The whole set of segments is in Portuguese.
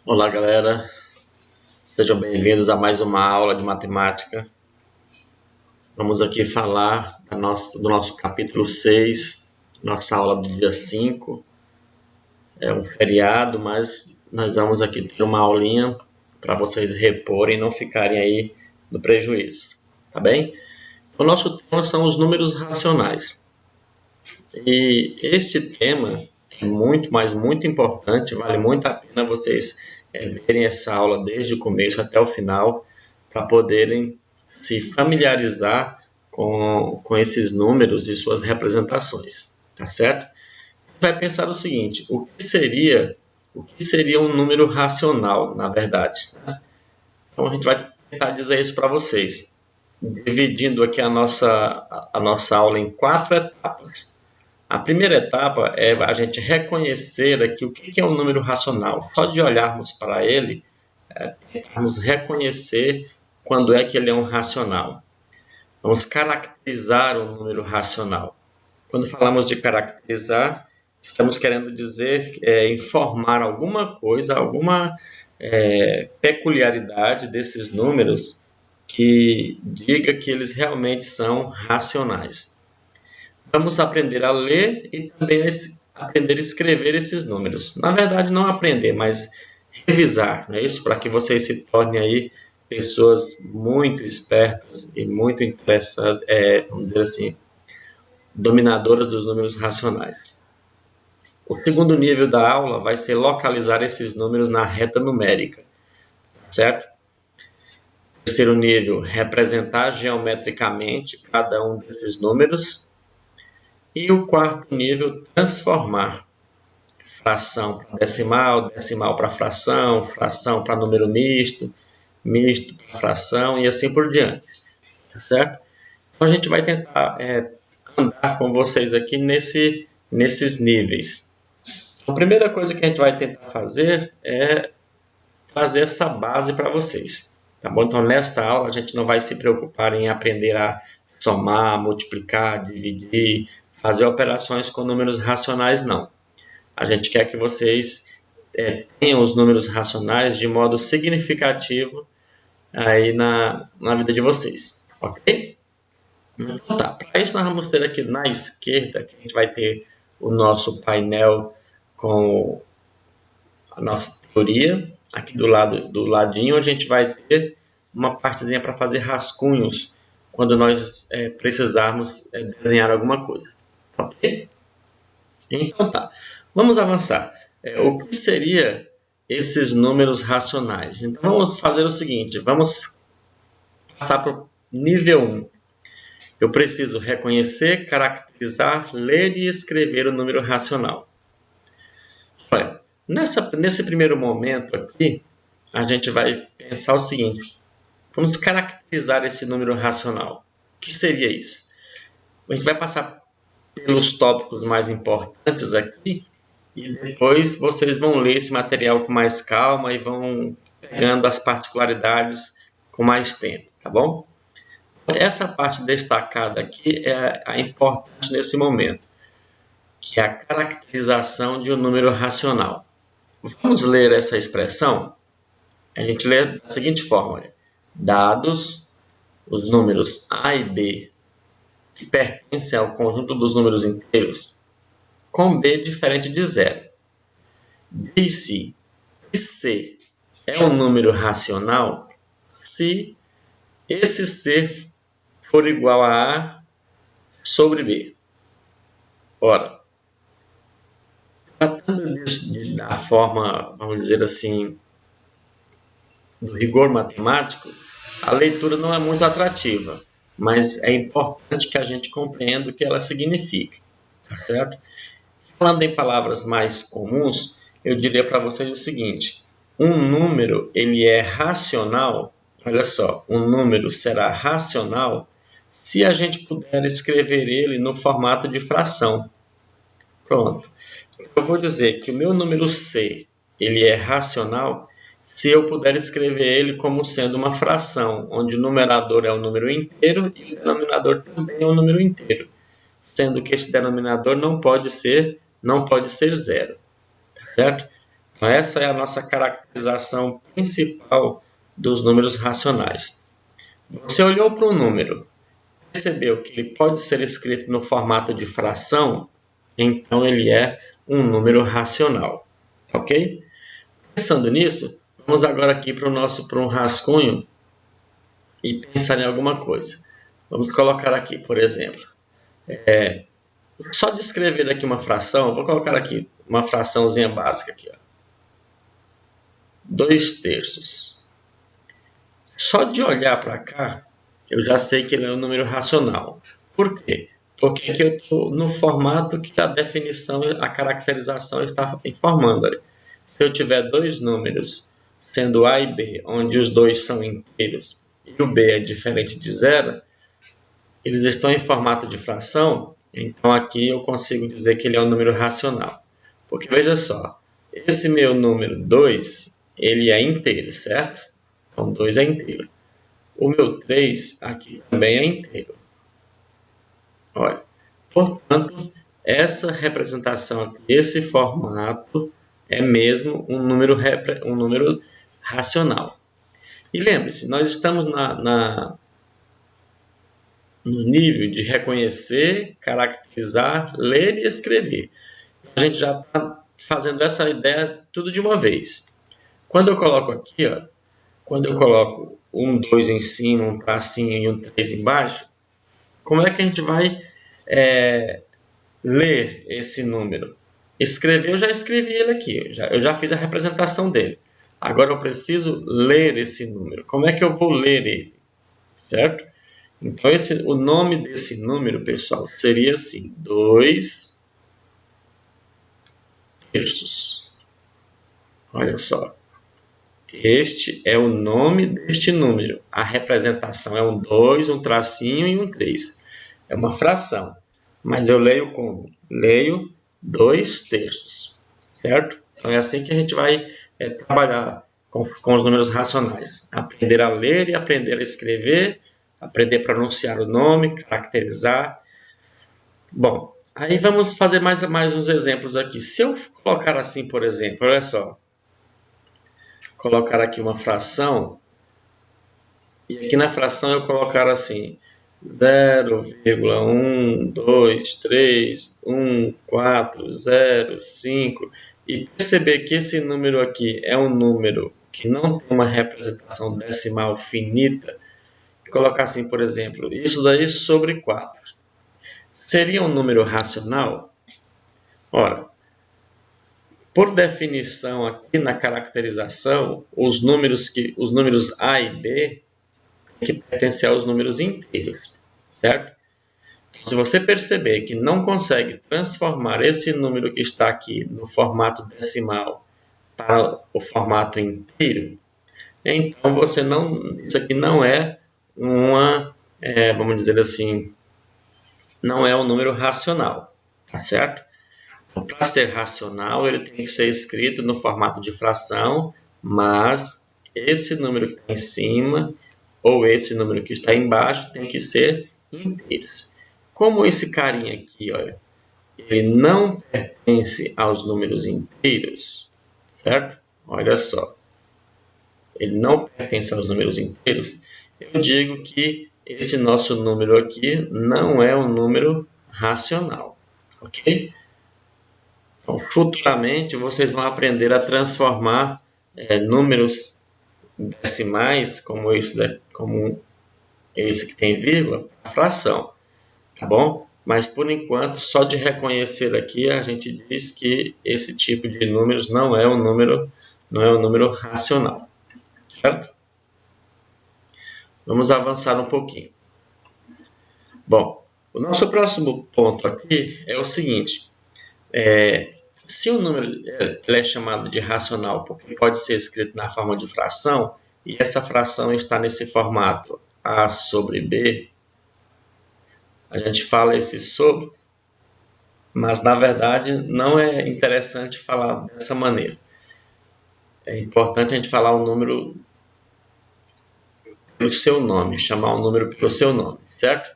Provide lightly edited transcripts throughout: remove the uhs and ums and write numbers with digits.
Olá, galera. Sejam bem-vindos a mais uma aula de matemática. Vamos aqui falar do nosso capítulo 6, nossa aula do dia 5. É um feriado, mas nós vamos aqui ter uma aulinha para vocês reporem e não ficarem aí no prejuízo, tá bem? O nosso tema são os números racionais. E este tema é muito, mas muito importante, vale muito a pena vocês verem essa aula desde o começo até o final, para poderem se familiarizar com esses números e suas representações, tá certo? Vai pensar o seguinte, o que seria um número racional, na verdade, tá? Então a gente vai tentar dizer isso para vocês, dividindo aqui a nossa aula em 4 etapas. A primeira etapa é a gente reconhecer aqui o que é um número racional. Só de olharmos para ele, tentarmos reconhecer quando é que ele é um racional. Vamos caracterizar um número racional. Quando falamos de caracterizar, estamos querendo dizer informar alguma coisa, alguma peculiaridade desses números que diga que eles realmente são racionais. Vamos aprender a ler e também aprender a escrever esses números. Na verdade, não aprender, mas revisar, não é isso? Para que vocês se tornem aí pessoas muito espertas e muito interessadas, vamos dizer assim, dominadoras dos números racionais. O segundo nível da aula vai ser localizar esses números na reta numérica, certo? O terceiro nível, representar geometricamente cada um desses números. E o quarto nível, transformar fração para decimal, decimal para fração, fração para número misto, misto para fração e assim por diante, certo? Então a gente vai tentar andar com vocês aqui nesses níveis. A primeira coisa que a gente vai tentar fazer é fazer essa base para vocês, tá bom? Então nesta aula a gente não vai se preocupar em aprender a somar, multiplicar, dividir, fazer operações com números racionais, não. A gente quer que vocês tenham os números racionais de modo significativo aí na vida de vocês, ok? Então tá, para isso nós vamos ter aqui na esquerda, que a gente vai ter o nosso painel com a nossa teoria. Aqui do ladinho a gente vai ter uma partezinha para fazer rascunhos quando nós precisarmos desenhar alguma coisa, ok? Então tá, vamos avançar. O que seria esses números racionais? Então vamos fazer o seguinte, vamos passar para o nível 1. Eu preciso reconhecer, caracterizar, ler e escrever o número racional. Olha, nesse primeiro momento aqui, a gente vai pensar o seguinte, vamos caracterizar esse número racional. O que seria isso? A gente vai passar pelos tópicos mais importantes aqui, e depois vocês vão ler esse material com mais calma e vão pegando as particularidades com mais tempo, tá bom? Essa parte destacada aqui é a importante nesse momento, que é a caracterização de um número racional. Vamos ler essa expressão? A gente lê da seguinte forma, dados os números A e B, que pertencem ao conjunto dos números inteiros, com B diferente de zero. Diz-se que C é um número racional se esse C for igual a A sobre B. Ora, tratando disso da forma, vamos dizer assim, do rigor matemático, a leitura não é muito atrativa, mas é importante que a gente compreenda o que ela significa, certo? Falando em palavras mais comuns, eu diria para vocês o seguinte, um número ele é racional, olha só, um número será racional se a gente puder escrever ele no formato de fração. Pronto. Eu vou dizer que o meu número C ele é racional se eu puder escrever ele como sendo uma fração, onde o numerador é o número inteiro e o denominador também é o número inteiro, sendo que esse denominador não pode ser zero, certo? Então, essa é a nossa caracterização principal dos números racionais. Você olhou para um número, percebeu que ele pode ser escrito no formato de fração, então ele é um número racional, ok? Pensando nisso, vamos agora aqui para um rascunho e pensar em alguma coisa. Vamos colocar aqui, por exemplo, só de escrever aqui uma fração, vou colocar aqui uma fraçãozinha básica aqui, ó. 2/3. Só de olhar para cá, eu já sei que ele é um número racional. Por quê? Porque aqui eu estou no formato que a definição, a caracterização está informando. Se eu tiver dois números, sendo A e B, onde os dois são inteiros e o B é diferente de zero, eles estão em formato de fração, então aqui eu consigo dizer que ele é um número racional. Porque veja só, esse meu número 2, ele é inteiro, certo? Então 2 é inteiro. O meu 3 aqui também é inteiro. Olha, portanto, essa representação aqui, esse formato, é mesmo um número racional. E lembre-se, nós estamos no nível de reconhecer, caracterizar, ler e escrever. A gente já está fazendo essa ideia tudo de uma vez. Quando eu coloco aqui, ó, quando eu coloco um 2 em cima, um tracinho e um 3 embaixo, como é que a gente vai ler esse número? Escrever, eu já escrevi ele aqui, eu já fiz a representação dele. Agora eu preciso ler esse número. Como é que eu vou ler ele? Certo? Então, o nome desse número, pessoal, seria assim, 2/3. Olha só. Este é o nome deste número. A representação é um 2, um tracinho e um 3. É uma fração. Mas eu leio como? Leio 2/3. Certo? Então é assim que a gente vai trabalhar com os números racionais. Aprender a ler e aprender a escrever, aprender a pronunciar o nome, caracterizar. Bom, aí vamos fazer mais uns exemplos aqui. Se eu colocar assim, por exemplo, olha só. Colocar aqui uma fração, e aqui na fração eu colocar assim, 0,1231405, e perceber que esse número aqui é um número que não tem uma representação decimal finita, e colocar assim, por exemplo, isso daí sobre 4. Seria um número racional? Ora, por definição aqui na caracterização, os números A e B têm que pertencer aos números inteiros, certo? Se você perceber que não consegue transformar esse número que está aqui no formato decimal para o formato inteiro, então isso aqui não é vamos dizer assim, não é um número racional, tá certo? Então, para ser racional, ele tem que ser escrito no formato de fração, mas esse número que está em cima ou esse número que está embaixo tem que ser inteiros. Como esse carinha aqui, olha, ele não pertence aos números inteiros, certo? Olha só, ele não pertence aos números inteiros, eu digo que esse nosso número aqui não é um número racional, ok? Então, futuramente, vocês vão aprender a transformar números decimais, como esse que tem vírgula, para fração, tá bom? Mas, por enquanto, só de reconhecer aqui, a gente diz que esse tipo de números não é um número racional, certo? Vamos avançar um pouquinho. Bom, o nosso próximo ponto aqui é o seguinte. Se o número é chamado de racional porque pode ser escrito na forma de fração, e essa fração está nesse formato A sobre B, a gente fala esse sobre, mas na verdade não é interessante falar dessa maneira. É importante a gente falar o número pelo seu nome, chamar o número pelo seu nome, certo?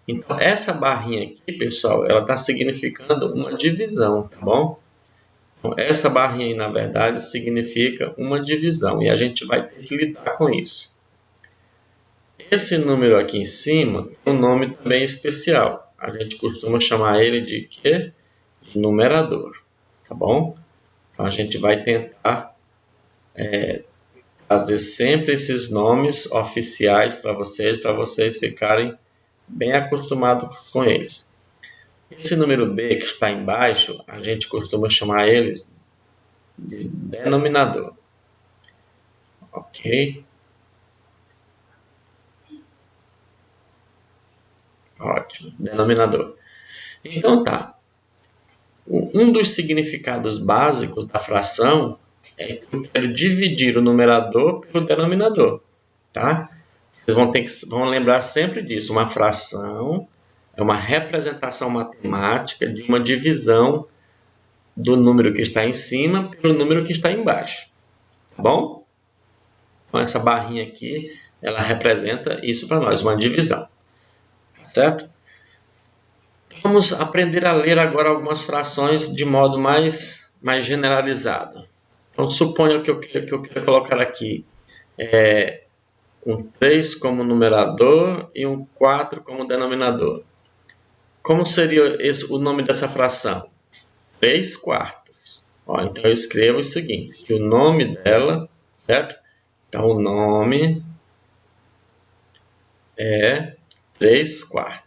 Então, essa barrinha aqui, pessoal, ela está significando uma divisão, tá bom? Então, essa barrinha aí, na verdade, significa uma divisão e a gente vai ter que lidar com isso. Esse número aqui em cima tem um nome também especial. A gente costuma chamar ele de quê? De numerador, tá bom? Então, a gente vai tentar fazer sempre esses nomes oficiais para vocês ficarem bem acostumados com eles. Esse número B que está embaixo, a gente costuma chamar eles de denominador. Ok? Ótimo, denominador. Então tá. Um dos significados básicos da fração é que eu quero dividir o numerador pelo denominador, tá? Vocês vão lembrar sempre disso. Uma fração é uma representação matemática de uma divisão do número que está em cima pelo número que está embaixo, tá bom? Então essa barrinha aqui, ela representa isso para nós, uma divisão, certo? Vamos aprender a ler agora algumas frações de modo mais generalizado. Então, suponha que eu quero colocar aqui um 3 como numerador e um 4 como denominador. Como seria o nome dessa fração? 3 quartos. Ó, então, eu escrevo o seguinte, que o nome dela, certo? Então, o nome é 3 quartos.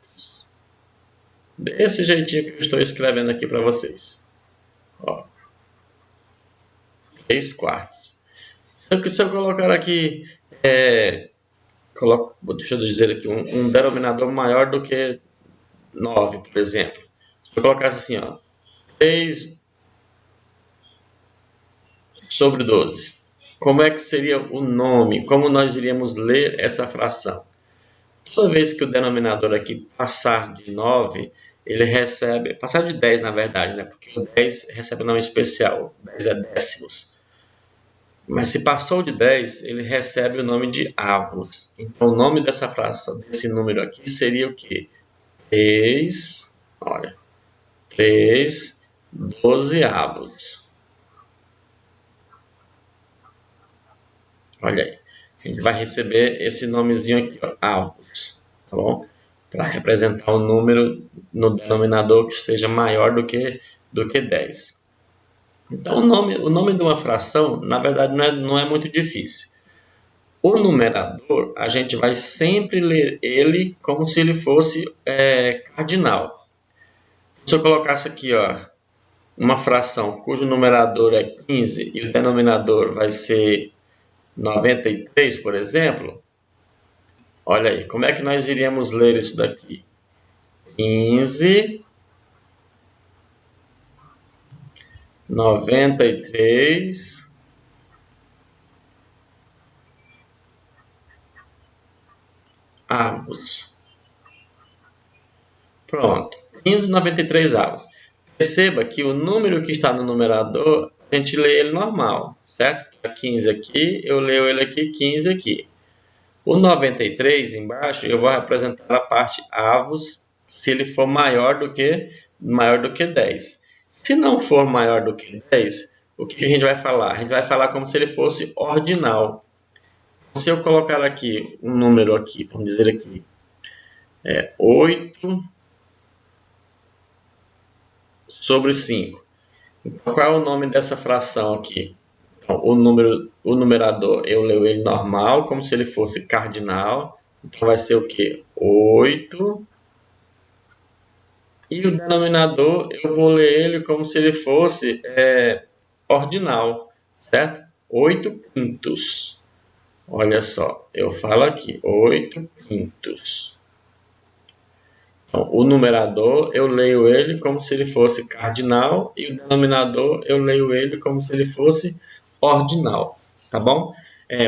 Desse jeitinho que eu estou escrevendo aqui para vocês. Ó, 3 quartos. Se eu colocar aqui, deixa eu dizer aqui, um denominador maior do que 9, por exemplo. Se eu colocasse assim, ó, 3 sobre 12. Como é que seria o nome? Como nós iríamos ler essa fração? Toda vez que o denominador aqui passar de 9, ele recebe, passar de 10 na verdade, né? Porque o 10 recebe nome especial, 10 é décimos. Mas se passou de 10, ele recebe o nome de avos. Então o nome dessa fração, desse número aqui, seria o quê? 3, olha, 3 dozeavos. Olha aí, a gente vai receber esse nomezinho aqui, ó, avos, tá bom? Para representar um número no denominador que seja maior do que 10. Então, o nome de uma fração, na verdade, não é muito difícil. O numerador, a gente vai sempre ler ele como se ele fosse cardinal. Se eu colocasse aqui, ó, uma fração cujo numerador é 15 e o denominador vai ser 93, por exemplo, olha aí, como é que nós iríamos ler isso daqui? 15, 93, avos. Pronto, 15, 93 avos. Perceba que o número que está no numerador, a gente lê ele normal, certo? Está 15 aqui, eu leio ele aqui, 15 aqui. O 93 embaixo, eu vou representar a parte avos, se ele for maior do que 10. Se não for maior do que 10, o que a gente vai falar? A gente vai falar como se ele fosse ordinal. Se eu colocar aqui um número aqui, vamos dizer aqui, 8 sobre 5. Então, qual é o nome dessa fração aqui? Então, o numerador, eu leio ele normal, como se ele fosse cardinal. Então, vai ser o quê? 8. E o denominador, eu vou ler ele como se ele fosse ordinal, certo? 8 quintos. Olha só, eu falo aqui, 8 quintos. Então, o numerador, eu leio ele como se ele fosse cardinal e o denominador, eu leio ele como se ele fosse ordinal, tá bom?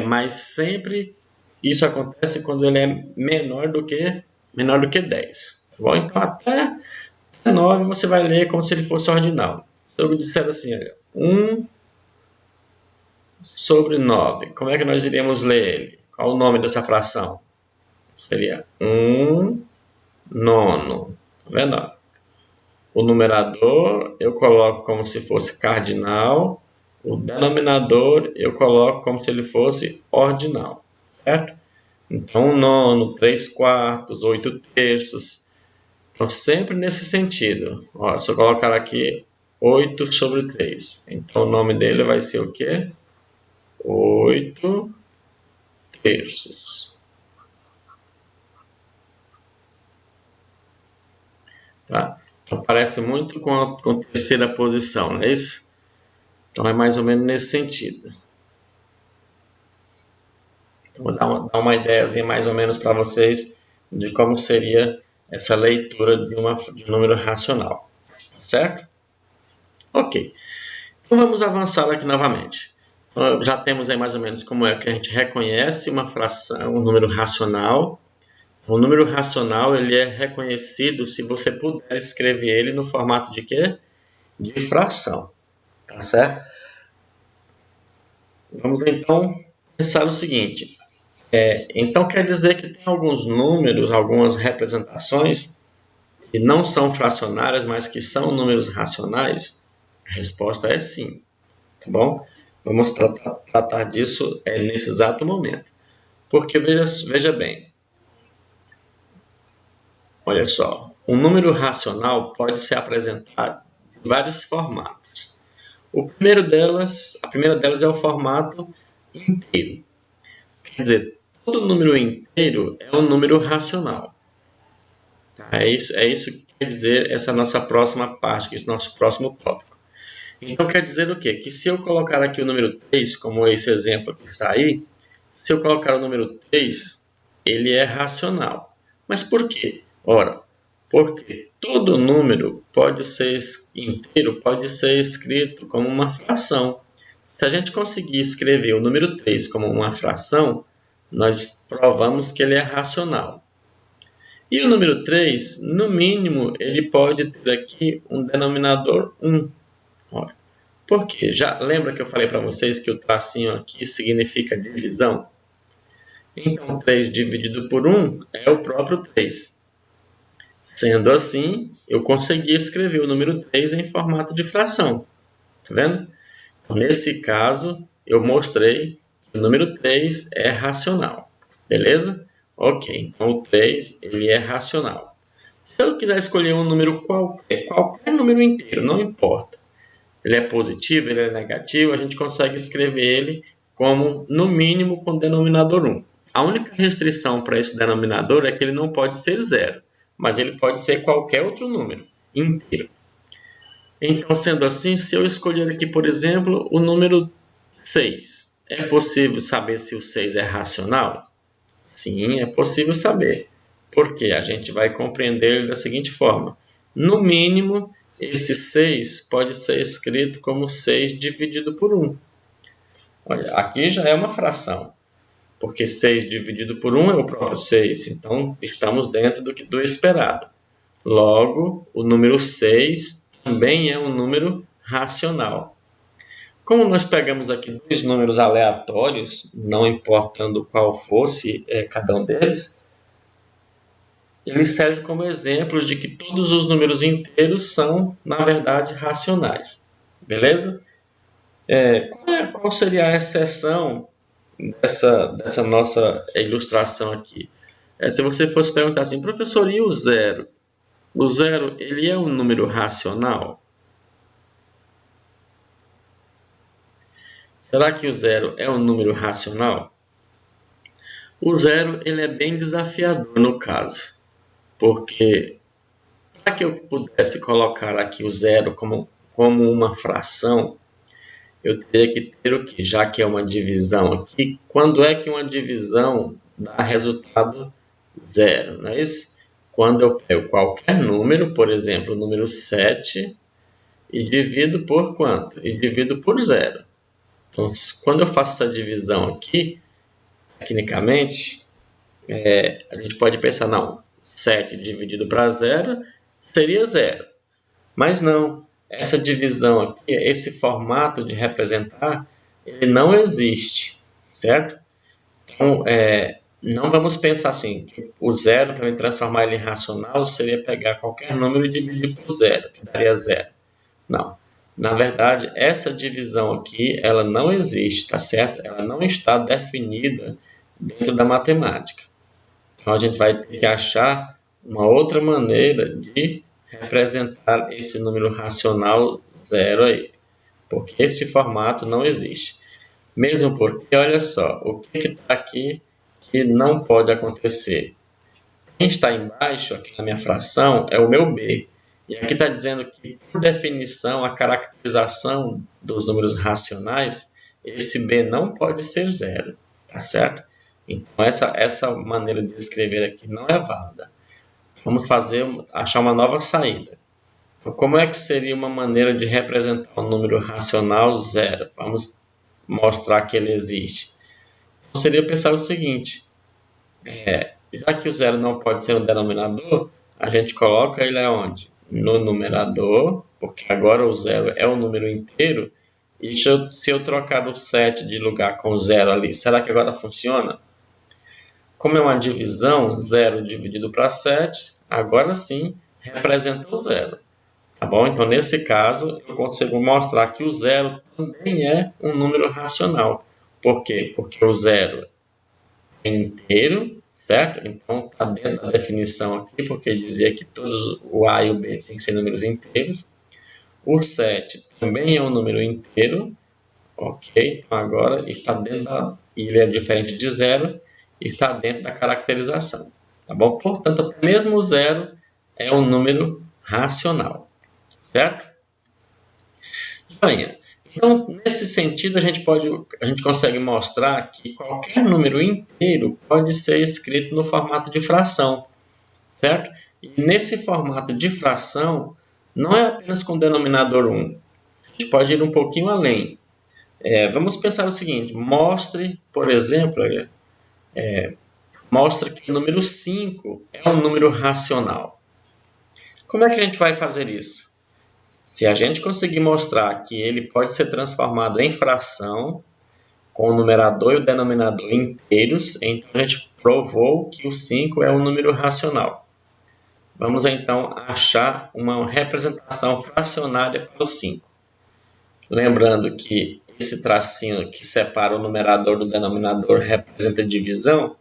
Mas sempre isso acontece quando ele é menor do que 10, tá bom? Então, até 9 você vai ler como se ele fosse ordinal. Se eu disser assim, olha, 1 sobre 9, como é que nós iríamos ler ele? Qual o nome dessa fração? Seria 1 nono. Tá vendo? o numerador eu coloco como se fosse cardinal, o denominador eu coloco como se ele fosse ordinal, certo? Então, 1/9, 3/4, 8/3. Então, sempre nesse sentido. Ó, se eu colocar aqui 8/3. Então, o nome dele vai ser o quê? 8/3. Tá? Então, parece muito com a terceira posição, não é isso? Então, é mais ou menos nesse sentido. Então, vou dar uma ideiazinha mais ou menos para vocês de como seria essa leitura de um número racional. Certo? Ok. Então, vamos avançar aqui novamente. Então, já temos aí mais ou menos como é que a gente reconhece uma fração, um número racional. O número racional ele é reconhecido se você puder escrever ele no formato de quê? De fração. Tá certo? Vamos então pensar no seguinte. Então quer dizer que tem alguns números, algumas representações que não são fracionárias, mas que são números racionais? A resposta é sim. Tá bom? Vamos tratar disso nesse exato momento. Porque veja bem, olha só, um número racional pode ser apresentado em vários formatos. A primeira delas é o formato inteiro. Quer dizer, todo número inteiro é um número racional. É isso que quer dizer essa nossa próxima parte, esse nosso próximo tópico. Então quer dizer o quê? Que se eu colocar aqui o número 3, como esse exemplo que está aí, se eu colocar o número 3, ele é racional. Mas por quê? Ora, porque todo número inteiro pode ser escrito como uma fração. Se a gente conseguir escrever o número 3 como uma fração, nós provamos que ele é racional. E o número 3, no mínimo, ele pode ter aqui um denominador 1. Ora, por quê? Já lembra que eu falei para vocês que o tracinho aqui significa divisão? Então, 3 dividido por 1 é o próprio 3. Sendo assim, eu consegui escrever o número 3 em formato de fração. Tá vendo? Então, nesse caso, eu mostrei que o número 3 é racional. Beleza? Ok, então o 3 ele é racional. Se eu quiser escolher um número qualquer número inteiro, não importa. Ele é positivo, ele é negativo, a gente consegue escrever ele como, no mínimo, com denominador 1. A única restrição para esse denominador é que ele não pode ser zero, mas ele pode ser qualquer outro número inteiro. Então, sendo assim, se eu escolher aqui, por exemplo, o número 6, é possível saber se o 6 é racional? Sim, é possível saber. Porque a gente vai compreender ele da seguinte forma. No mínimo, esse 6 pode ser escrito como 6 dividido por 1. Olha, aqui já é uma fração, porque 6 dividido por 1 é o próprio 6. Então, estamos dentro do esperado. Logo, o número 6 também é um número racional. Como nós pegamos aqui dois números aleatórios, não importando qual fosse cada um deles, ele serve como exemplo de que todos os números inteiros são, na verdade, racionais. Beleza? Qual seria a exceção dessa nossa ilustração aqui? Se você fosse perguntar assim, professor, e o zero? O zero, ele é um número racional? Será que o zero é um número racional? O zero ele é bem desafiador no caso, porque para que eu pudesse colocar aqui o zero como uma fração, eu teria que ter o quê? Já que é uma divisão aqui, quando é que uma divisão dá resultado zero, não é isso? Quando eu pego qualquer número, por exemplo, o número 7, e divido por quanto? E divido por zero. Então, quando eu faço essa divisão aqui, tecnicamente, a gente pode pensar, não, 7 dividido para zero seria zero. Mas não, essa divisão aqui, esse formato de representar, ele não existe, certo? Então, não vamos pensar assim, que o zero, para transformar ele em racional, seria pegar qualquer número e dividir por zero, que daria zero. Não. Na verdade, essa divisão aqui, ela não existe, tá certo? Ela não está definida dentro da matemática. Então, a gente vai ter que achar uma outra maneira de representar esse número racional zero aí, porque esse formato não existe. Mesmo porque, olha só, o que está aqui que não pode acontecer? Quem está embaixo, aqui na minha fração, é o meu b. E aqui está dizendo que, por definição, a caracterização dos números racionais, esse b não pode ser zero, tá certo? Então, essa maneira de escrever aqui não é válida. Vamos achar uma nova saída. Então, como é que seria uma maneira de representar o número racional zero? Vamos mostrar que ele existe. Então, seria pensar o seguinte, já que o zero não pode ser um denominador, a gente coloca ele aonde? No numerador, porque agora o zero é um número inteiro, e se eu trocar o 7 de lugar com o zero ali, será que agora funciona? Como é uma divisão, 0 dividido para 7, agora sim representa o zero. Tá bom? Então, nesse caso, eu consigo mostrar que o zero também é um número racional. Por quê? Porque o zero é inteiro, certo? Então, está dentro da definição aqui, porque dizia que todos o A e o B têm que ser números inteiros. O 7 também é um número inteiro, ok? Então, agora ele é diferente de zero e está dentro da caracterização, tá bom? Portanto, mesmo o zero é um número racional, certo? Joinha. Então, nesse sentido, a gente consegue mostrar que qualquer número inteiro pode ser escrito no formato de fração, certo? E nesse formato de fração, não é apenas com o denominador 1. A gente pode ir um pouquinho além. Vamos pensar o seguinte, mostre, por exemplo, mostra que o número 5 é um número racional. Como é que a gente vai fazer isso? Se a gente conseguir mostrar que ele pode ser transformado em fração, com o numerador e o denominador inteiros, então a gente provou que o 5 é um número racional. Vamos então achar uma representação fracionária para o 5. Lembrando que esse tracinho que separa o numerador do denominador representa divisão,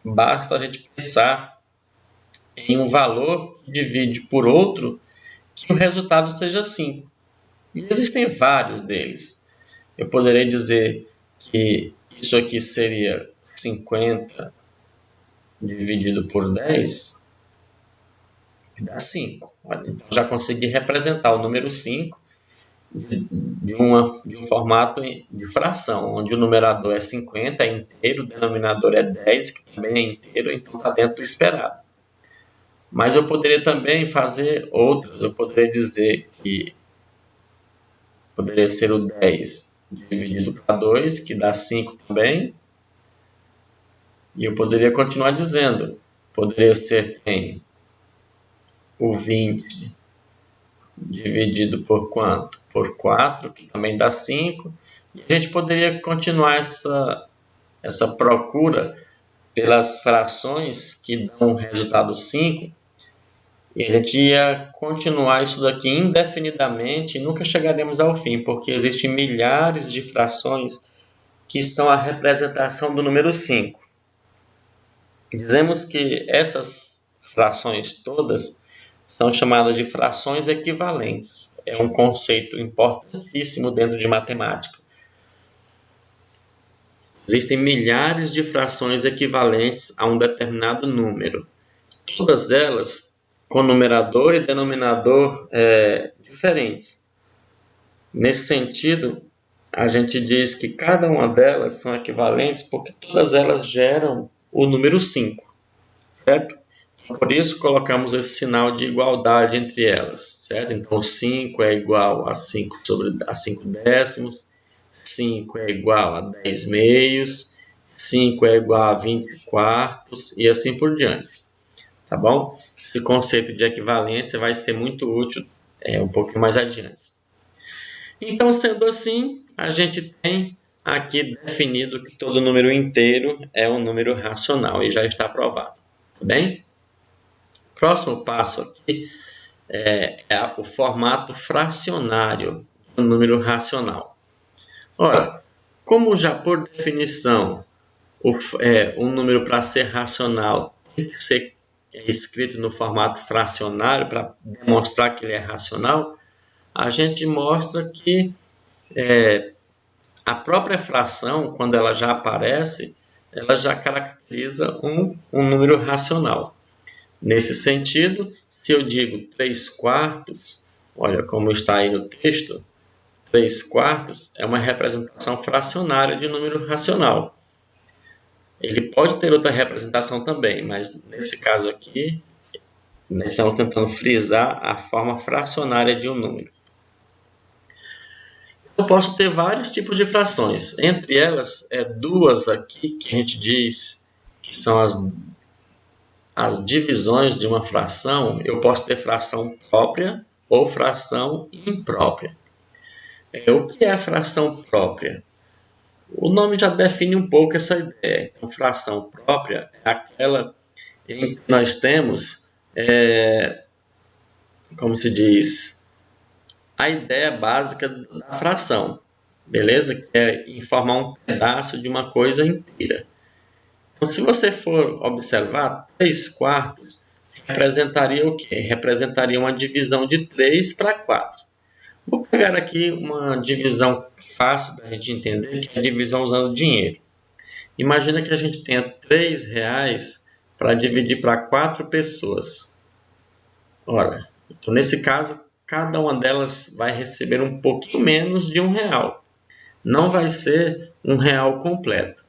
basta a gente pensar em um valor que divide por outro que o resultado seja 5. E existem vários deles. Eu poderia dizer que isso aqui seria 50 dividido por 10, que dá 5. Então, já consegui representar o número 5 de um formato de fração, onde o numerador é 50, é inteiro, o denominador é 10, que também é inteiro, então está dentro do esperado. Mas eu poderia também fazer outras. Eu poderia dizer que poderia ser o 10 dividido para 2, que dá 5 também. E eu poderia continuar dizendo. Poderia ser o 20 dividido por quanto? Por 4, que também dá 5. E a gente poderia continuar essa procura pelas frações que dão o resultado 5. E a gente ia continuar isso daqui indefinidamente e nunca chegaremos ao fim, porque existem milhares de frações que são a representação do número 5. Dizemos que essas frações todas são chamadas de frações equivalentes. É um conceito importantíssimo dentro de matemática. Existem milhares de frações equivalentes a um determinado número. Todas elas com numerador e denominador diferentes. Nesse sentido, a gente diz que cada uma delas são equivalentes porque todas elas geram o número 5, certo? Por isso, colocamos esse sinal de igualdade entre elas, certo? Então, 5 é igual a 5 décimos, 5 é igual a 10 meios, 5 é igual a 20 quartos e assim por diante, tá bom? Esse conceito de equivalência vai ser muito útil um pouquinho mais adiante. Então, sendo assim, a gente tem aqui definido que todo número inteiro é um número racional e já está provado. Tá bem? Próximo passo aqui é o formato fracionário do número racional. Ora, como já por definição um número para ser racional tem que ser escrito no formato fracionário para demonstrar que ele é racional, a gente mostra que a própria fração, quando ela já aparece, ela já caracteriza um número racional. Nesse sentido, se eu digo 3 quartos, olha como está aí no texto, 3 quartos é uma representação fracionária de um número racional. Ele pode ter outra representação também, mas nesse caso aqui, estamos tentando frisar a forma fracionária de um número. Eu posso ter vários tipos de frações. Entre elas, duas aqui que a gente diz que são as divisões de uma fração. Eu posso ter fração própria ou fração imprópria. O que é a fração própria? O nome já define um pouco essa ideia. Então, fração própria é aquela em que nós temos, como se diz, a ideia básica da fração, beleza? Que é informar um pedaço de uma coisa inteira. Então, se você for observar, 3 quartos representaria o quê? Representaria uma divisão de 3 para 4. Vou pegar aqui uma divisão fácil da gente entender, que é a divisão usando dinheiro. Imagina que a gente tenha R$3 para dividir para 4 pessoas. Ora, então nesse caso, cada uma delas vai receber um pouquinho menos de R$1. Não vai ser R$1 completo.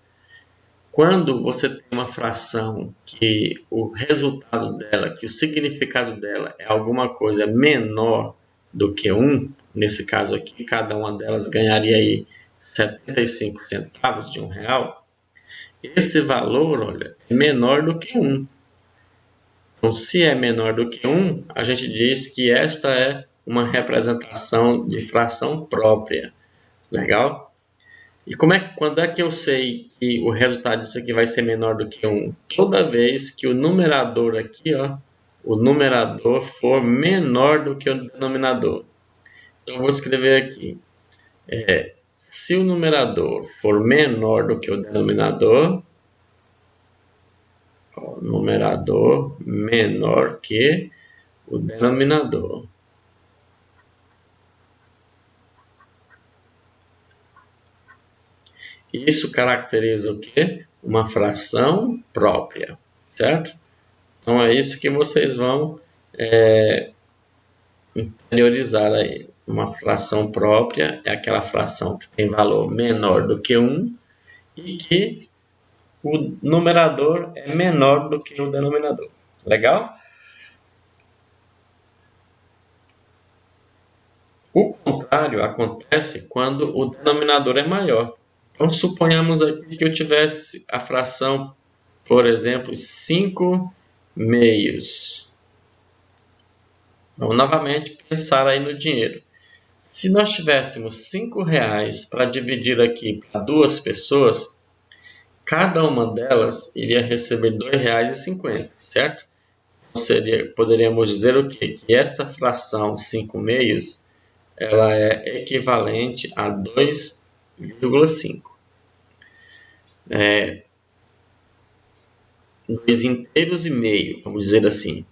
Quando você tem uma fração que o resultado dela, que o significado dela é alguma coisa menor do que 1, nesse caso aqui, cada uma delas ganharia aí 75 centavos de R$1, esse valor, olha, é menor do que 1. Então, se é menor do que 1, a gente diz que esta é uma representação de fração própria. Legal? E quando é que eu sei que o resultado disso aqui vai ser menor do que 1? Toda vez que o numerador aqui, o numerador for menor do que o denominador. Então, eu vou escrever aqui. Se o numerador for menor do que o denominador, numerador menor que o denominador. Isso caracteriza o quê? Uma fração própria, certo? Então é isso que vocês vão interiorizar aí. Uma fração própria é aquela fração que tem valor menor do que 1 e que o numerador é menor do que o denominador. Legal? O contrário acontece quando o denominador é maior. Então, suponhamos aqui que eu tivesse a fração, por exemplo, 5 meios. Vamos novamente pensar aí no dinheiro. Se nós tivéssemos R$5 para dividir aqui para 2 pessoas, cada uma delas iria receber R$2,50, certo? Então, poderíamos dizer o quê? Que essa fração 5 meios ela é equivalente a 2,5. 2 inteiros e meio, vamos dizer assim.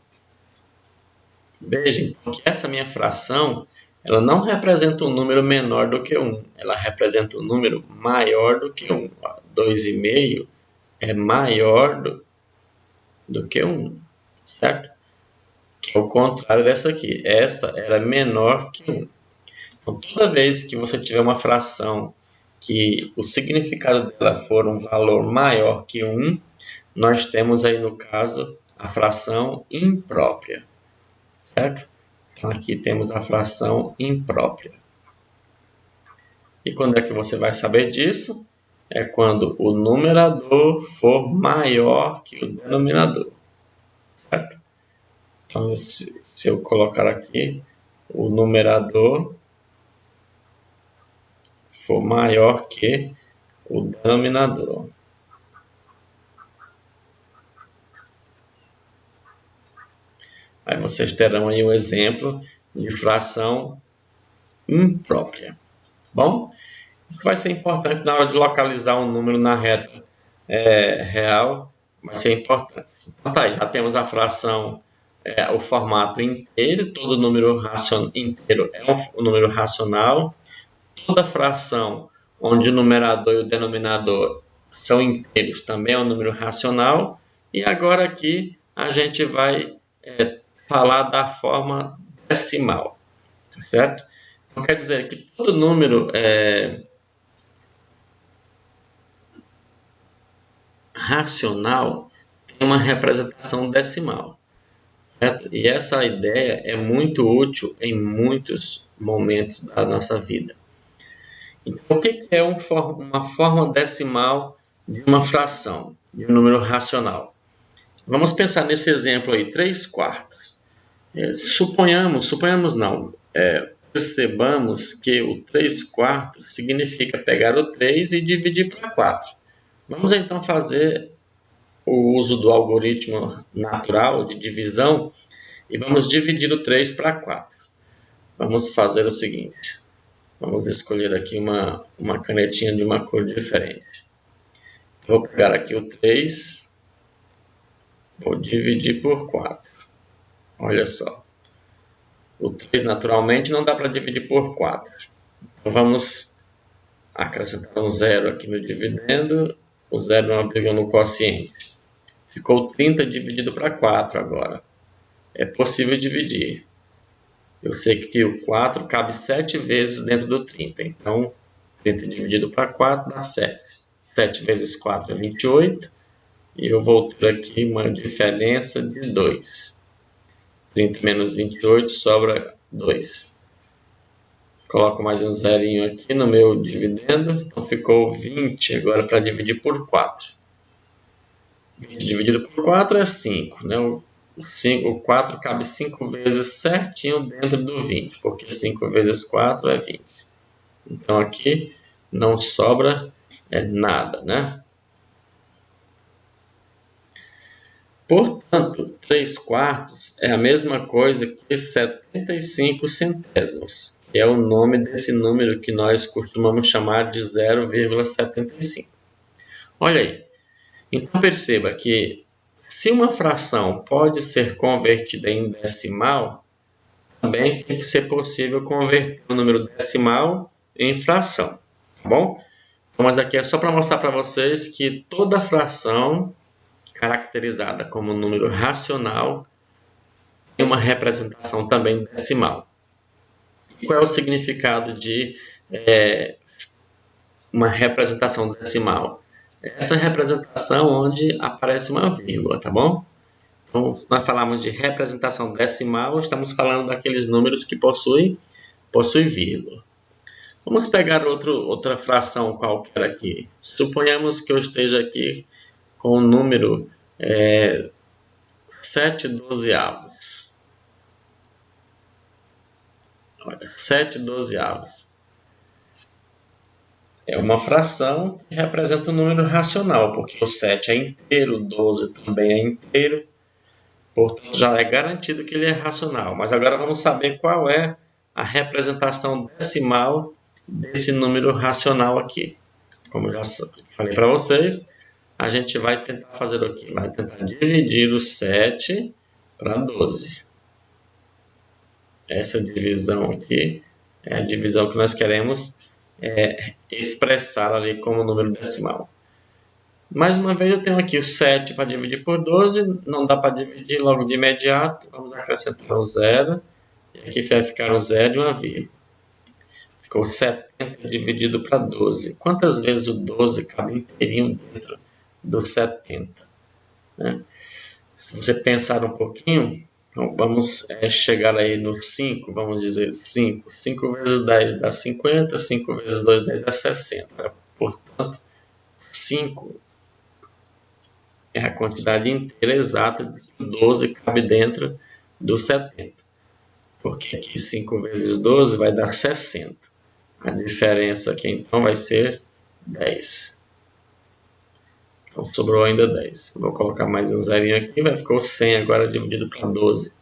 Veja, então, que essa minha fração, ela não representa um número menor do que 1, ela representa um número maior do que 1. 2,5 é maior do que 1, certo? Que é o contrário dessa aqui. Esta era menor que 1. Então, toda vez que você tiver uma fração que o significado dela for um valor maior que 1, nós temos aí no caso a fração imprópria, certo? Então aqui temos a fração imprópria. E quando é que você vai saber disso? É quando o numerador for maior que o denominador, certo? Então se eu colocar aqui o numerador for maior que o denominador. Aí vocês terão aí um exemplo de fração imprópria. Bom, vai ser importante na hora de localizar um número na reta real, vai ser importante. Então, tá aí, já temos a fração, o formato inteiro, todo número inteiro é um número racional, toda fração onde o numerador e o denominador são inteiros também é um número racional, e agora aqui a gente vai falar da forma decimal, certo? Então quer dizer que todo número racional tem uma representação decimal, certo? E essa ideia é muito útil em muitos momentos da nossa vida. Então, o que é uma forma decimal de uma fração, de um número racional? Vamos pensar nesse exemplo aí, 3/4. Suponhamos não, percebamos que o 3/4 significa pegar o 3 e dividir para 4. Vamos então fazer o uso do algoritmo natural de divisão e vamos dividir o 3 para 4. Vamos fazer o seguinte, vamos escolher aqui uma canetinha de uma cor diferente. Vou pegar aqui o 3, vou dividir por 4. Olha só. O 3 naturalmente não dá para dividir por 4. Então vamos acrescentar um zero aqui no dividendo, o zero não abriga no quociente. Ficou 30 dividido para 4 agora. É possível dividir. Eu sei que o 4 cabe 7 vezes dentro do 30. Então, 30 dividido para 4 dá 7. 7 vezes 4 é 28. E eu vou ter aqui uma diferença de 2. 30 menos 28 sobra 2. Coloco mais um zerinho aqui no meu dividendo. Então ficou 20 agora para dividir por 4. 20 dividido por 4 é 5. Né? O 4 cabe 5 vezes certinho dentro do 20. Porque 5 vezes 4 é 20. Então aqui não sobra nada, né? Portanto, 3/4 é a mesma coisa que 75 centésimos, que é o nome desse número que nós costumamos chamar de 0,75. Olha aí. Então perceba que se uma fração pode ser convertida em decimal, também tem que ser possível converter o número decimal em fração, tá bom? Então, mas aqui é só para mostrar para vocês que toda fração caracterizada como número racional tem uma representação também decimal. E qual é o significado de uma representação decimal? Essa representação onde aparece uma vírgula, tá bom? Então, nós falamos de representação decimal, estamos falando daqueles números que possuem vírgula. Vamos pegar outra fração qualquer aqui. Suponhamos que eu esteja aqui com o número 7/12. Olha, 7/12. É uma fração que representa um número racional, porque o 7 é inteiro, o 12 também é inteiro, portanto já é garantido que ele é racional. Mas agora vamos saber qual é a representação decimal desse número racional aqui. Como eu já falei para vocês, a gente vai tentar fazer o quê? Vai tentar dividir o 7 para 12. Essa divisão aqui é a divisão que nós queremos expressar ali como número decimal. Mais uma vez eu tenho aqui o 7 para dividir por 12, não dá para dividir logo de imediato, vamos acrescentar o 0, e aqui vai ficar o 0 e uma vírgula. Ficou 70 dividido para 12. Quantas vezes o 12 cabe inteirinho dentro do 70? Né? Se você pensar um pouquinho, então vamos chegar aí no 5, vamos dizer 5. 5 vezes 10 dá 50, 5 vezes 2 dá 60. Portanto, 5 é a quantidade inteira exata de que 12 cabe dentro do 70. Porque aqui 5 vezes 12 vai dar 60. A diferença aqui então vai ser 10. Então sobrou ainda 10. Vou colocar mais um zerinho aqui, vai ficar o 100 agora dividido para 12.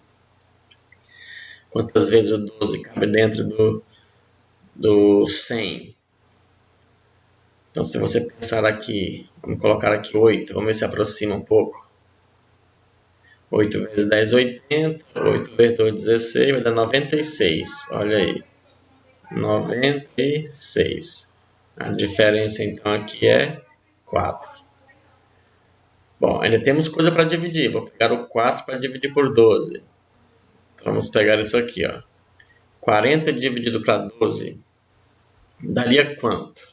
Quantas vezes o 12 cabe dentro do 100? Então, se você pensar aqui, vamos colocar aqui 8, vamos ver se aproxima um pouco. 8 vezes 10, 80. 8 vezes 2, 16, vai dar 96. Olha aí, 96. A diferença, então, aqui é 4. Bom, ainda temos coisa para dividir. Vou pegar o 4 para dividir por 12. Então, vamos pegar isso aqui, ó. 40 dividido para 12 daria quanto?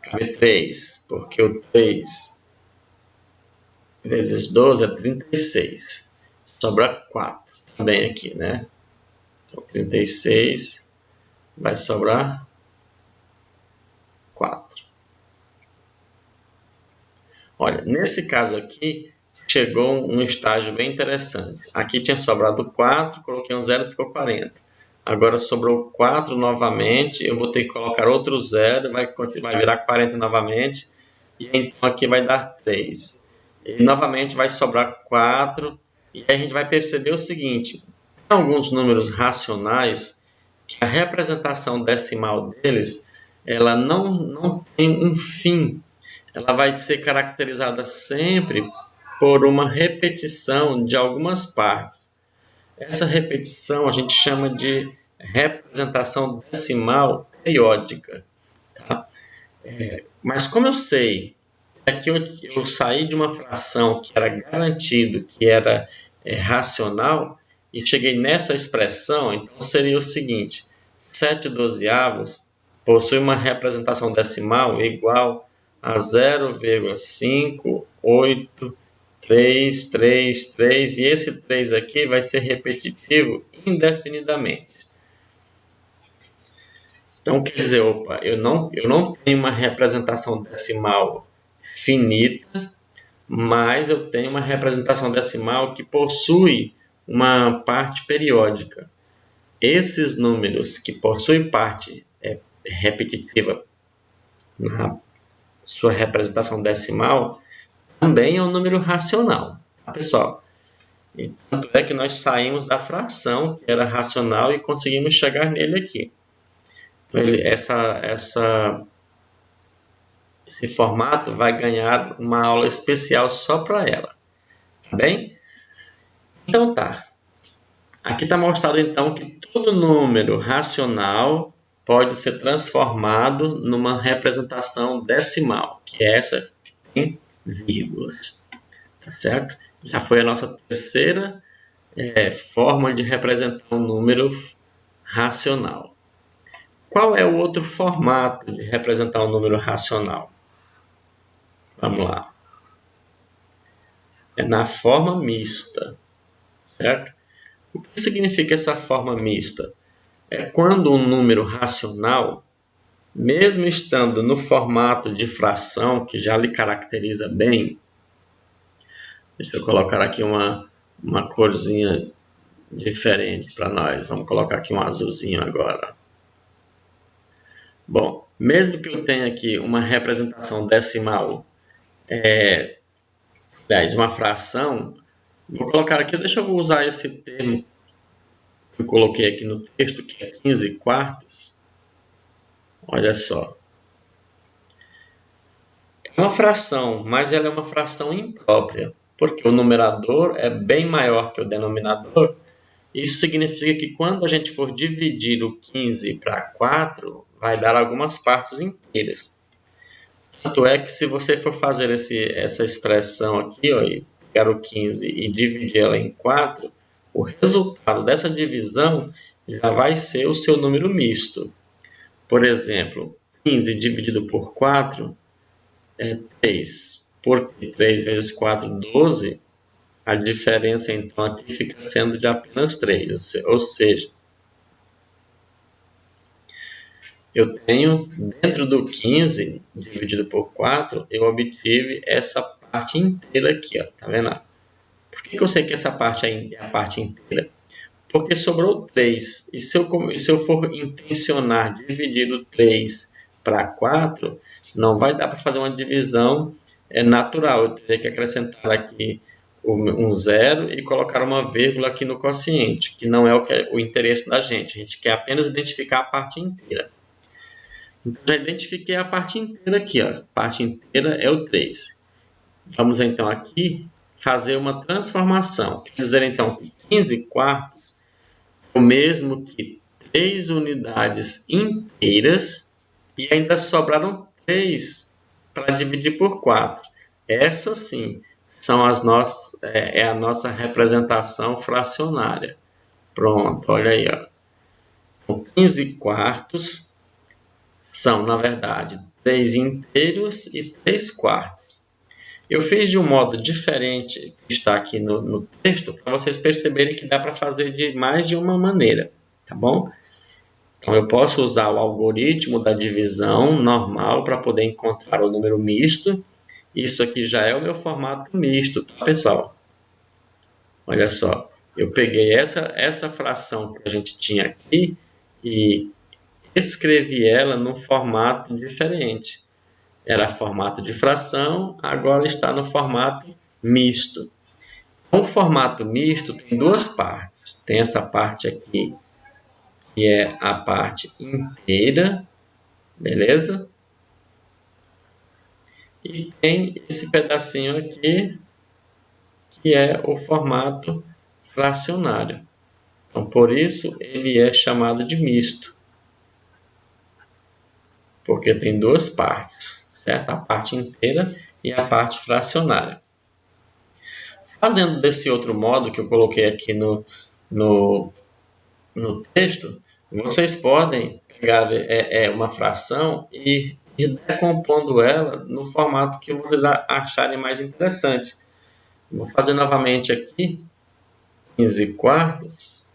Cabe 3, porque o 3 vezes 12 é 36. Sobra 4 também aqui, né? Então, 36 vai sobrar 4. Olha, nesse caso aqui, chegou um estágio bem interessante. Aqui tinha sobrado 4, coloquei um 0 e ficou 40. Agora sobrou 4 novamente, eu vou ter que colocar outro 0, vai virar 40 novamente, e então aqui vai dar 3. E novamente vai sobrar 4, e aí a gente vai perceber o seguinte, tem alguns números racionais que a representação decimal deles, ela não tem um fim, ela vai ser caracterizada sempre por uma repetição de algumas partes. Essa repetição a gente chama de representação decimal periódica. Tá? Mas como eu sei que eu saí de uma fração que era garantido, que era racional, e cheguei nessa expressão, então seria o seguinte: 7/12 possui uma representação decimal igual a 0,58333, e esse 3 aqui vai ser repetitivo indefinidamente. Então, quer dizer, opa, eu não tenho uma representação decimal finita, mas eu tenho uma representação decimal que possui uma parte periódica. Esses números que possuem parte repetitiva na sua representação decimal também é um número racional, tá, pessoal? E tanto é que nós saímos da fração que era racional e conseguimos chegar nele aqui. Então, esse formato vai ganhar uma aula especial só para ela, tá bem? Então tá. Aqui está mostrado então que todo número racional pode ser transformado numa representação decimal, que é essa que tem vírgulas, tá certo? Já foi a nossa terceira forma de representar um número racional. Qual é o outro formato de representar um número racional? Vamos lá. É na forma mista, certo? O que significa essa forma mista? É quando um número racional, mesmo estando no formato de fração, que já lhe caracteriza bem, deixa eu colocar aqui uma corzinha diferente para nós. Vamos colocar aqui um azulzinho agora. Bom, mesmo que eu tenha aqui uma representação decimal de uma fração, vou colocar aqui, deixa eu usar esse termo que eu coloquei aqui no texto, que é 15 quartos. Olha só. É uma fração, mas ela é uma fração imprópria, porque o numerador é bem maior que o denominador. Isso significa que quando a gente for dividir o 15 para 4, vai dar algumas partes inteiras. Tanto é que se você for fazer essa expressão aqui, ó, e pegar o 15 e dividir ela em 4, o resultado dessa divisão já vai ser o seu número misto. Por exemplo, 15 dividido por 4 é 3. Porque 3 vezes 4, 12. A diferença, então, aqui fica sendo de apenas 3. Ou seja, eu tenho, dentro do 15, dividido por 4, eu obtive essa parte inteira aqui, ó, tá vendo? Por que eu sei que essa parte é a parte inteira? Porque sobrou 3. E se eu for intencionar dividir o 3 para 4, não vai dar para fazer uma divisão natural. Eu teria que acrescentar aqui um zero e colocar uma vírgula aqui no quociente, que não é o interesse da gente. A gente quer apenas identificar a parte inteira. Então, já identifiquei a parte inteira aqui. Ó. A parte inteira é o 3. Vamos, então, aqui fazer uma transformação. Quer dizer, então, que 15 quartos é o mesmo que 3 unidades inteiras e ainda sobraram 3 para dividir por 4. Essa, sim, são as nossas, é a nossa representação fracionária. Pronto, olha aí. Ó. Então, 15 quartos são, na verdade, 3 inteiros e 3 quartos. Eu fiz de um modo diferente, que está aqui no texto, para vocês perceberem que dá para fazer de mais de uma maneira, tá bom? Então, eu posso usar o algoritmo da divisão normal para poder encontrar o número misto. Isso aqui já é o meu formato misto, tá, pessoal? Olha só, eu peguei essa fração que a gente tinha aqui e escrevi ela num formato diferente. Era formato de fração, agora está no formato misto. O formato misto tem duas partes. Tem essa parte aqui, que é a parte inteira, beleza? E tem esse pedacinho aqui, que é o formato fracionário. Então, por isso, ele é chamado de misto. Porque tem duas partes, certo? A parte inteira e a parte fracionária. Fazendo desse outro modo que eu coloquei aqui no texto, vocês podem pegar uma fração e ir decompondo ela no formato que vocês acharem mais interessante. Vou fazer novamente aqui, 15 quartos.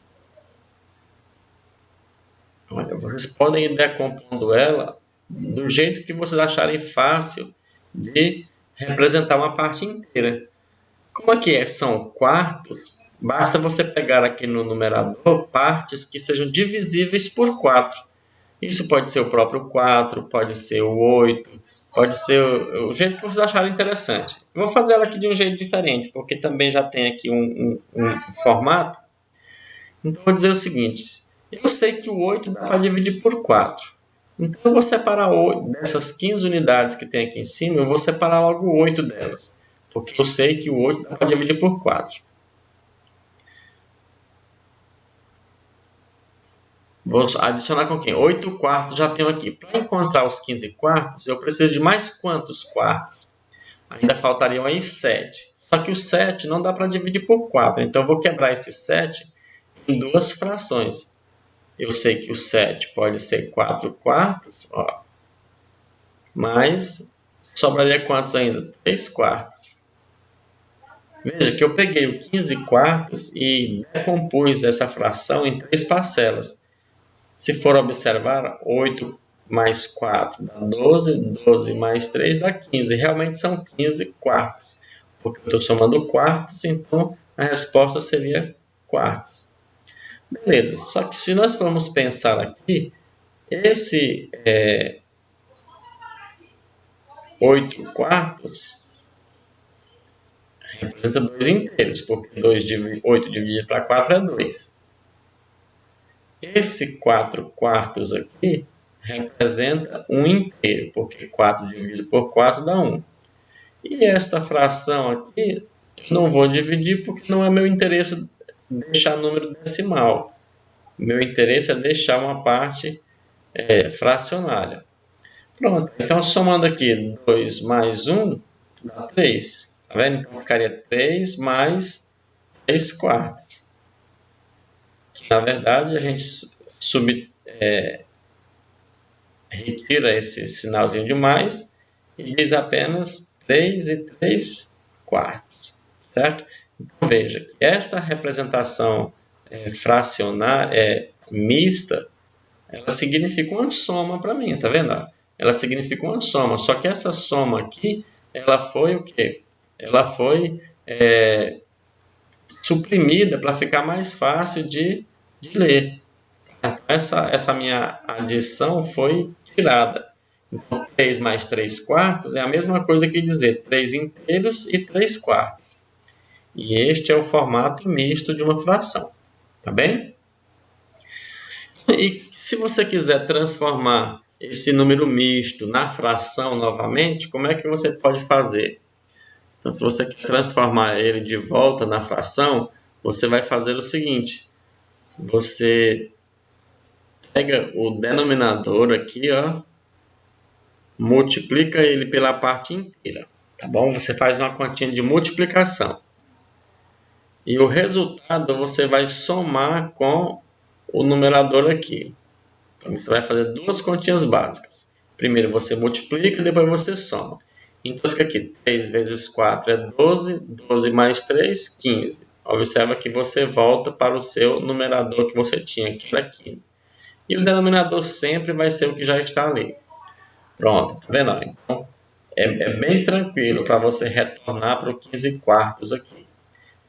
Olha, vocês podem ir decompondo ela do jeito que vocês acharem fácil de representar uma parte inteira. Como aqui são quartos, basta você pegar aqui no numerador partes que sejam divisíveis por 4. Isso pode ser o próprio 4, pode ser o 8, pode ser o jeito que vocês acharem interessante. Eu vou fazer ela aqui de um jeito diferente, porque também já tem aqui um formato. Então, vou dizer o seguinte, eu sei que o 8 dá para dividir por 4. Então, eu vou separar dessas 15 unidades que tem aqui em cima, eu vou separar logo 8 delas. Porque eu sei que o 8 dá para dividir por 4. Vou adicionar com quem? 8 quartos já tenho aqui. Para encontrar os 15 quartos, eu preciso de mais quantos quartos? Ainda faltariam aí 7. Só que o 7 não dá para dividir por 4. Então, eu vou quebrar esse 7 em duas frações. Eu sei que o 7 pode ser 4 quartos. Ó, mas sobraria quantos ainda? 3 quartos. Veja que eu peguei o 15 quartos e decompus essa fração em 3 parcelas. Se for observar, 8 mais 4 dá 12, 12 mais 3 dá 15. Realmente são 15 quartos, porque eu estou somando quartos, então a resposta seria quartos. Beleza, só que se nós formos pensar aqui, esse 8 quartos representa 2 inteiros, porque 8 dividido para 4 é 2. Esse 4 quartos aqui representa 1 inteiro, porque 4 dividido por 4 dá 1. E esta fração aqui, eu não vou dividir porque não é meu interesse deixar número decimal. Meu interesse é deixar uma parte fracionária. Pronto, então somando aqui 2 mais 1 dá 3. Tá vendo? Então ficaria 3 mais 3 quartos. Na verdade, a gente retira esse sinalzinho de mais e diz apenas 3 e 3 quartos, certo? Então, veja que esta representação fracionária, mista, ela significa uma soma para mim, tá vendo? Ela significa uma soma, só que essa soma aqui, ela foi o quê? Ela foi suprimida para ficar mais fácil de ler. Essa minha adição foi tirada. Então, 3 mais 3 quartos é a mesma coisa que dizer 3 inteiros e 3 quartos. E este é o formato misto de uma fração, tá bem? E se você quiser transformar esse número misto na fração novamente, como é que você pode fazer? Então, se você quer transformar ele de volta na fração, você vai fazer o seguinte: você pega o denominador aqui, ó, multiplica ele pela parte inteira, tá bom? Você faz uma continha de multiplicação. E o resultado você vai somar com o numerador aqui. Então, você vai fazer duas continhas básicas. Primeiro você multiplica, depois você soma. Então fica aqui, 3 vezes 4 é 12, 12 mais 3, 15. Observa que você volta para o seu numerador que você tinha, que era 15. E o denominador sempre vai ser o que já está ali. Pronto, tá vendo? Então, é bem tranquilo para você retornar para o 15 quartos aqui.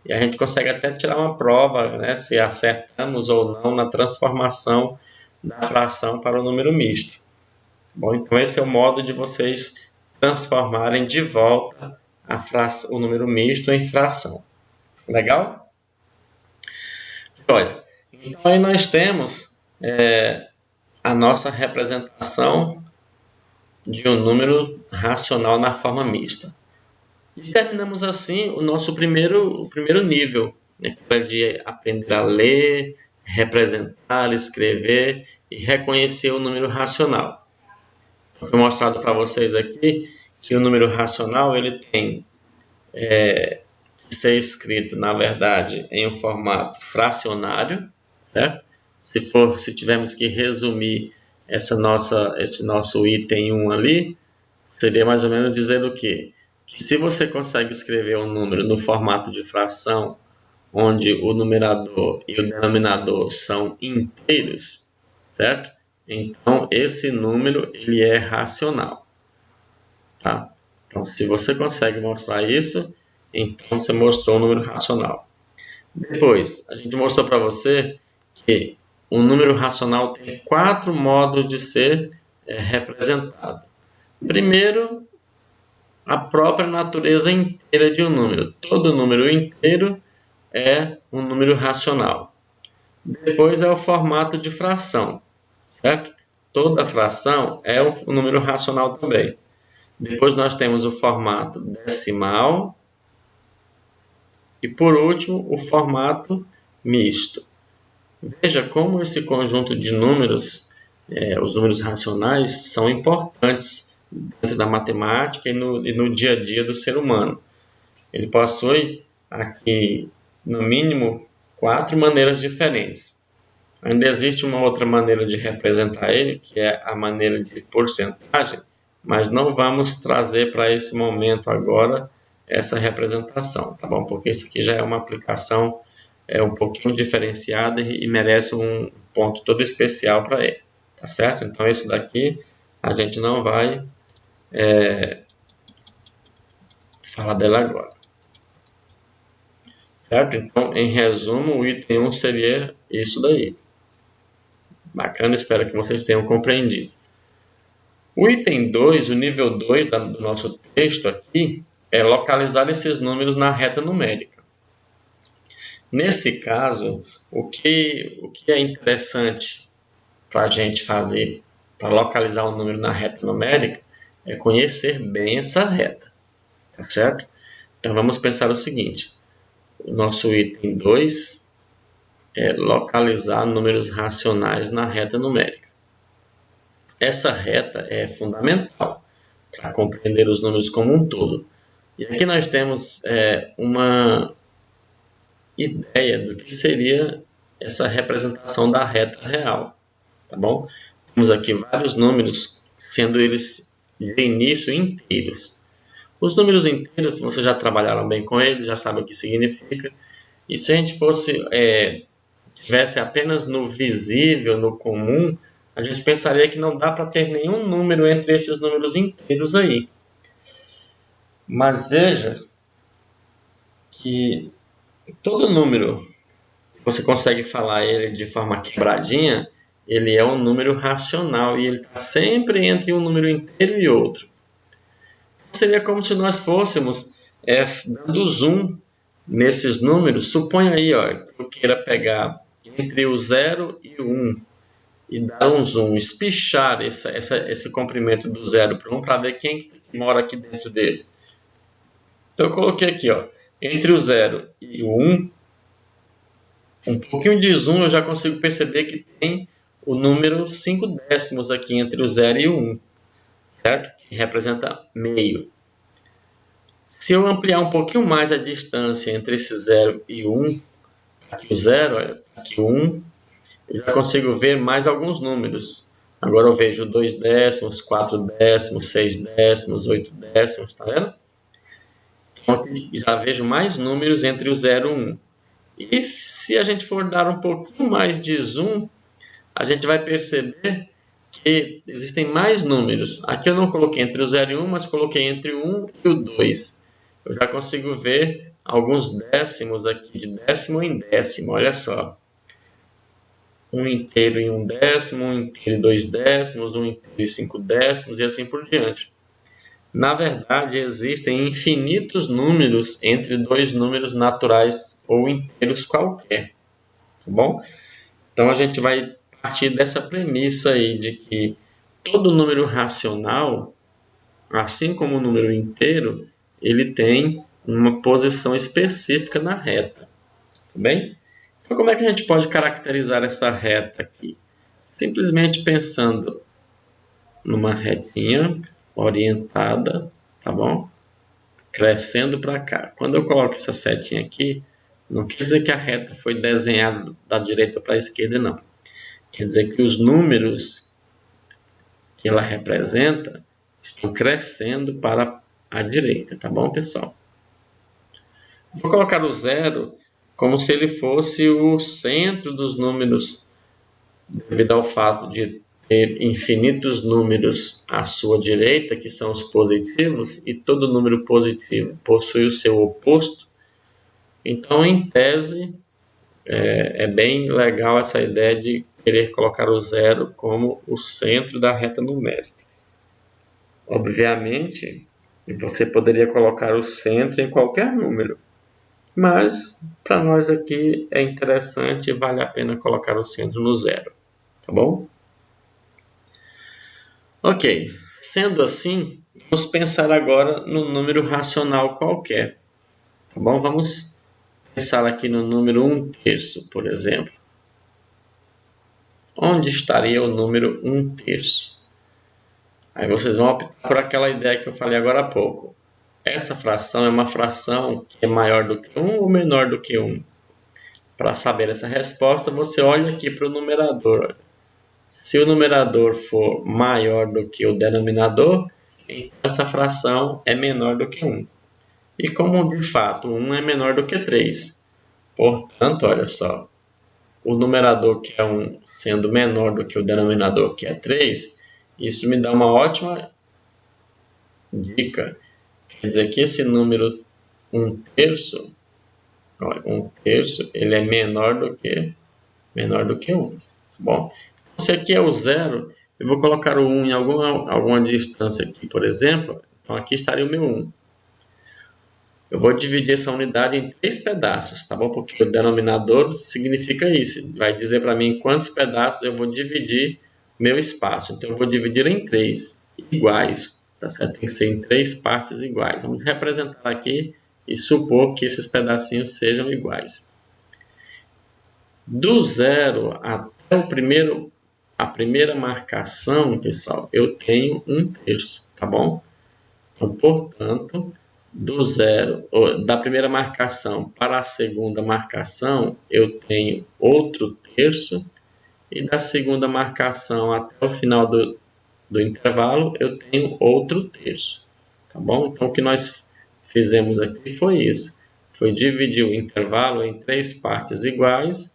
E a gente consegue até tirar uma prova, né, se acertamos ou não na transformação da fração para o número misto. Bom, então esse é o modo de vocês transformarem de volta o número misto em fração. Legal? Olha, então aí nós temos a nossa representação de um número racional na forma mista. E terminamos assim o nosso primeiro nível, né, que é de aprender a ler, representar, escrever e reconhecer o número racional. Foi mostrado para vocês aqui que o número racional ele tem que ser escrito, na verdade, em um formato fracionário, certo? Se tivermos que resumir esse nosso item 1 ali, seria mais ou menos dizer o quê? Que se você consegue escrever um número no formato de fração, onde o numerador e o denominador são inteiros, certo? Então, esse número ele é racional, tá? Então, se você consegue mostrar isso, então você mostrou um número racional. Depois, a gente mostrou para você que um número racional tem 4 modos de ser representado. Primeiro, a própria natureza inteira de um número. Todo número inteiro é um número racional. Depois é o formato de fração, certo? Toda fração é um número racional também. Depois nós temos o formato decimal e, por último, o formato misto. Veja como esse conjunto de números, os números racionais, são importantes dentro da matemática e no dia a dia do ser humano. Ele possui aqui, no mínimo, 4 maneiras diferentes. Ainda existe uma outra maneira de representar ele, que é a maneira de porcentagem, mas não vamos trazer para esse momento agora essa representação, tá bom? Porque isso aqui já é uma aplicação um pouquinho diferenciada e merece um ponto todo especial para ele, tá certo? Então esse daqui a gente não vai falar dele agora. Certo? Então, em resumo, o item 1 seria isso daí. Bacana, espero que vocês tenham compreendido. O item 2, o nível 2 do nosso texto aqui, é localizar esses números na reta numérica. Nesse caso, o que é interessante para a gente fazer para localizar um número na reta numérica é conhecer bem essa reta, tá certo? Então, vamos pensar o seguinte. O nosso item 2 é localizar números racionais na reta numérica. Essa reta é fundamental para compreender os números como um todo. E aqui nós temos uma ideia do que seria essa representação da reta real, tá bom? Temos aqui vários números, sendo eles de início inteiros. Os números inteiros, vocês já trabalharam bem com eles, já sabem o que significa. E se a gente tivesse apenas no visível, no comum, a gente pensaria que não dá para ter nenhum número entre esses números inteiros aí. Mas veja que todo número, você consegue falar ele de forma quebradinha, ele é um número racional e ele está sempre entre um número inteiro e outro. Seria como se nós fôssemos dando zoom nesses números. Suponha aí que eu queira pegar entre o 0 e o 1 e dar um zoom, espichar esse comprimento do 0 para 1 para ver quem mora aqui dentro dele. Então eu coloquei aqui, entre o 0 e o 1, um pouquinho de zoom eu já consigo perceber que tem o número 5 décimos aqui entre o 0 e o 1, certo? Que representa meio. Se eu ampliar um pouquinho mais a distância entre esse 0 e o 1, aqui o 0, aqui o 1, eu já consigo ver mais alguns números. Agora eu vejo 2 décimos, 4 décimos, 6 décimos, 8 décimos, tá vendo? Então aqui já vejo mais números entre o 0 e o 1. E se a gente for dar um pouquinho mais de zoom, a gente vai perceber que existem mais números. Aqui eu não coloquei entre o 0 e o 1, mas coloquei entre o 1 e o 2. Eu já consigo ver alguns décimos aqui, de décimo em décimo, olha só. 1 inteiro em 1 décimo, 1 inteiro em 2 décimos, 1 inteiro em 5 décimos e assim por diante. Na verdade, existem infinitos números entre dois números naturais ou inteiros qualquer, tá bom? Então a gente vai partir dessa premissa aí de que todo número racional, assim como o número inteiro, ele tem uma posição específica na reta, tá bem? Então como é que a gente pode caracterizar essa reta aqui? Simplesmente pensando numa retinha orientada, tá bom? Crescendo para cá. Quando eu coloco essa setinha aqui, não quer dizer que a reta foi desenhada da direita para a esquerda, não. Quer dizer que os números que ela representa estão crescendo para a direita, tá bom, pessoal? Vou colocar o 0 como se ele fosse o centro dos números, devido ao fato de ter infinitos números à sua direita, que são os positivos, e todo número positivo possui o seu oposto. Então, em tese, é bem legal essa ideia de querer colocar o 0 como o centro da reta numérica. Obviamente, você poderia colocar o centro em qualquer número, mas para nós aqui é interessante e vale a pena colocar o centro no 0, tá bom? Ok, sendo assim, vamos pensar agora no número racional qualquer, tá bom? Vamos pensar aqui no número 1/3, por exemplo. Onde estaria o número 1/3? Aí vocês vão optar por aquela ideia que eu falei agora há pouco. Essa fração é uma fração que é maior do que 1 ou menor do que 1? Para saber essa resposta, você olha aqui para o numerador. Se o numerador for maior do que o denominador, então essa fração é menor do que 1. E como de fato 1 é menor do que 3, portanto, olha só, o numerador que é 1 sendo menor do que o denominador que é 3, isso me dá uma ótima dica. Quer dizer que esse número 1/3, ele é menor do que 1. Tá bom? Se aqui é o 0, eu vou colocar o 1 em alguma distância aqui, por exemplo. Então aqui estaria o meu 1. Eu vou dividir essa unidade em 3 pedaços, tá bom? Porque o denominador significa isso. Vai dizer para mim em quantos pedaços eu vou dividir meu espaço. Então eu vou dividir em 3 iguais. Tá? Tem que ser em 3 partes iguais. Vamos representar aqui e supor que esses pedacinhos sejam iguais. Do 0 até a primeira marcação, pessoal, eu tenho 1/3, tá bom? Então, portanto, da primeira marcação para a segunda marcação, eu tenho outro terço, e da segunda marcação até o final do intervalo, eu tenho outro terço, tá bom? Então, o que nós fizemos aqui foi isso, foi dividir o intervalo em 3 partes iguais,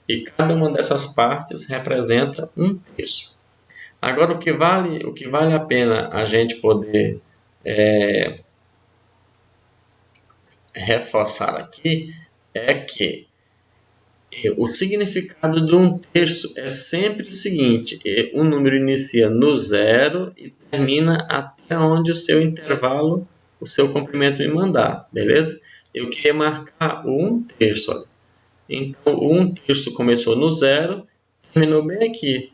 e cada uma dessas partes representa 1/3. Agora, o que vale a pena a gente poder reforçar aqui é que O significado de 1/3 é sempre o seguinte: o número inicia no zero e termina até onde o seu intervalo, o seu comprimento me mandar, beleza? Eu queria marcar o 1/3, olha. Então, o 1/3 começou no zero, terminou bem aqui,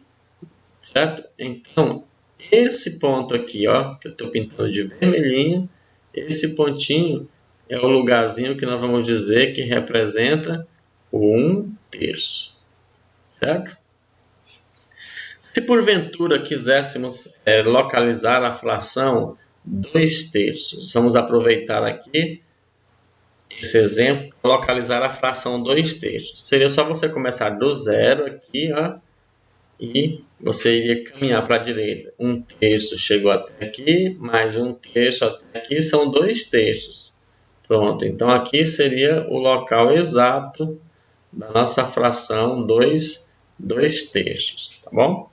certo? Então, esse ponto aqui, ó, que eu estou pintando de vermelhinho, esse pontinho é o lugarzinho que nós vamos dizer que representa o 1/3, certo? Se porventura quiséssemos localizar a fração 2/3, vamos aproveitar aqui esse exemplo para localizar a fração 2/3. Seria só você começar do zero aqui, ó, e você iria caminhar para a direita. 1/3 chegou até aqui, mais 1/3 até aqui, são 2/3. Pronto, então aqui seria o local exato da nossa fração 2/3, tá bom?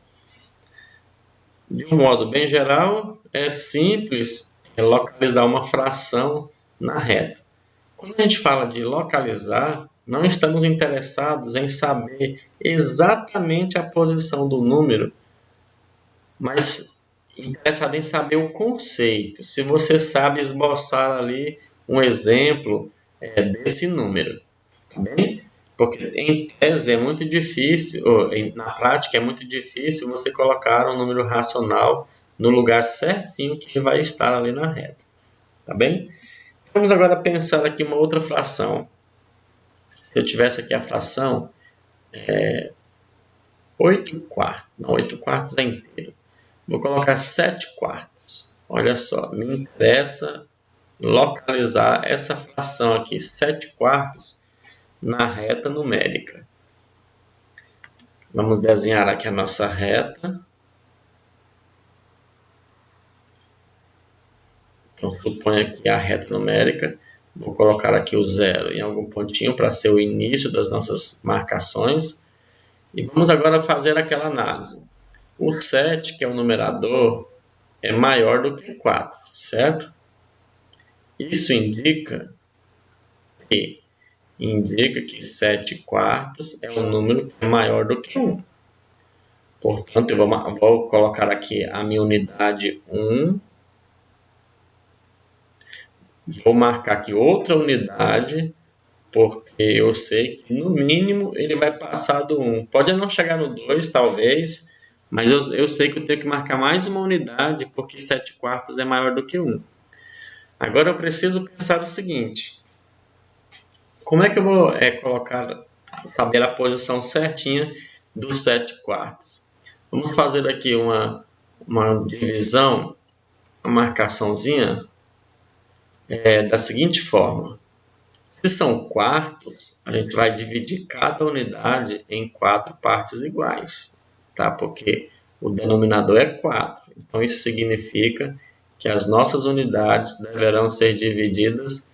De um modo bem geral, é simples localizar uma fração na reta. Quando a gente fala de localizar, não estamos interessados em saber exatamente a posição do número, mas interessado em saber o conceito. Se você sabe esboçar ali um exemplo desse número, tá bem? Porque em tese é muito difícil, na prática é muito difícil você colocar um número racional no lugar certinho que vai estar ali na reta, tá bem? Vamos agora pensar aqui uma outra fração. Se eu tivesse aqui a fração 8/4, não, 8/4 é inteiro. Vou colocar 7/4. Olha só, me interessa localizar essa fração aqui, 7/4, na reta numérica. Vamos desenhar aqui a nossa reta. Então, suponha aqui a reta numérica. Vou colocar aqui o zero em algum pontinho para ser o início das nossas marcações. E vamos agora fazer aquela análise. O 7, que é o numerador, é maior do que 4, certo? Isso indica que 7/4 é um número que é maior do que 1. Portanto, eu vou colocar aqui a minha unidade 1. Vou marcar aqui outra unidade, porque eu sei que no mínimo ele vai passar do 1. Pode não chegar no 2, talvez, mas eu sei que eu tenho que marcar mais uma unidade, porque 7/4 é maior do que 1. Agora eu preciso pensar o seguinte: como é que eu vou saber a posição certinha do 7/4? Vamos fazer aqui uma divisão, uma marcaçãozinha da seguinte forma. Se são quartos, a gente vai dividir cada unidade em 4 partes iguais, tá? Porque o denominador é 4. Então, isso significa que as nossas unidades deverão ser divididas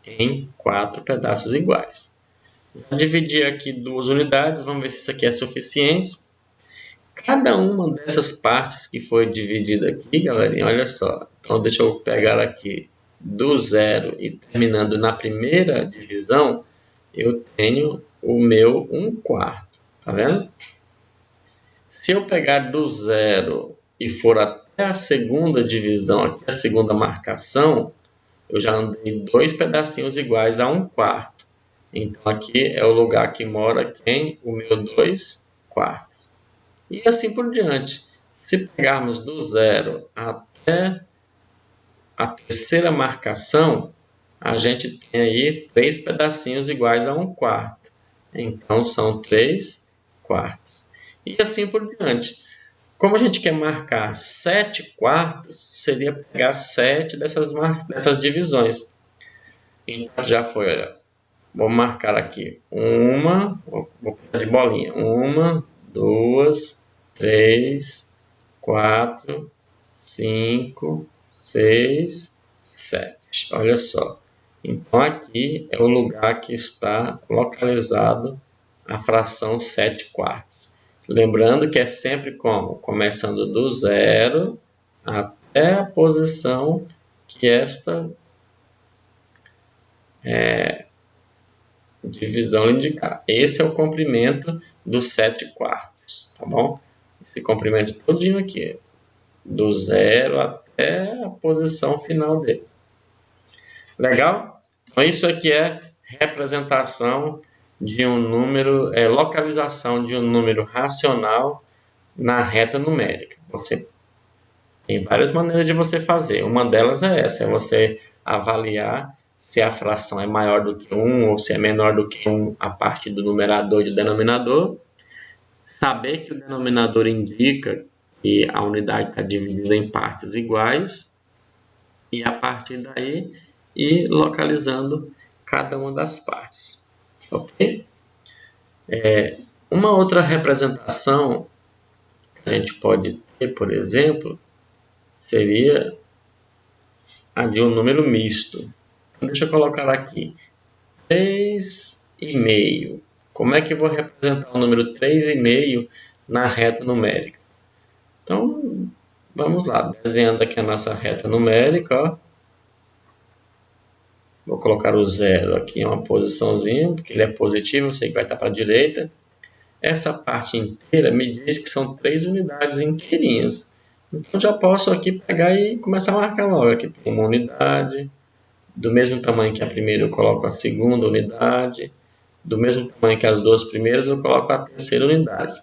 em 4 pedaços iguais. Vou dividir aqui 2 unidades, vamos ver se isso aqui é suficiente. Cada uma dessas partes que foi dividida aqui, galerinha, olha só. Então, deixa eu pegar aqui do zero e terminando na primeira divisão, eu tenho o meu 1/4, tá vendo? Se eu pegar do zero e for até a segunda divisão, aqui a segunda marcação, eu já andei 2 pedacinhos iguais a 1/4. Então, aqui é o lugar que mora quem? O meu 2/4. E assim por diante. Se pegarmos do zero até a terceira marcação, a gente tem aí 3 pedacinhos iguais a 1/4. Então, são 3/4. E assim por diante. Como a gente quer marcar 7/4, seria pegar 7 dessas divisões. Então, já foi, olha. Vou marcar aqui vou pegar de bolinha. 1, 2, 3, 4, 5, 6, 7. Olha só. Então, aqui é o lugar que está localizado a fração 7/4. Lembrando que é sempre como? Começando do zero até a posição que esta divisão indicar. Esse é o comprimento dos 7/4, tá bom? Esse comprimento todinho aqui, do 0 até a posição final dele. Legal? Então, isso aqui é representação de um número, localização de um número racional na reta numérica. Você tem várias maneiras de você fazer. Uma delas é essa, é você avaliar se a fração é maior do que 1 ou se é menor do que 1 a partir do numerador e do denominador. Saber que o denominador indica que a unidade está dividida em partes iguais. E a partir daí, ir localizando cada uma das partes. Ok? Uma outra representação que a gente pode ter, por exemplo, seria a de um número misto. Então, deixa eu colocar aqui 3,5. Como é que eu vou representar o número 3,5 na reta numérica? Então, vamos lá, desenhando aqui a nossa reta numérica. Ó. Vou colocar o 0 aqui em uma posiçãozinha, porque ele é positivo, eu sei que vai estar para a direita. Essa parte inteira me diz que são 3 unidades inteirinhas. Então, já posso aqui pegar e começar a marcar logo. Aqui tem uma unidade, do mesmo tamanho que a primeira eu coloco a segunda unidade, do mesmo tamanho que as duas primeiras eu coloco a terceira unidade.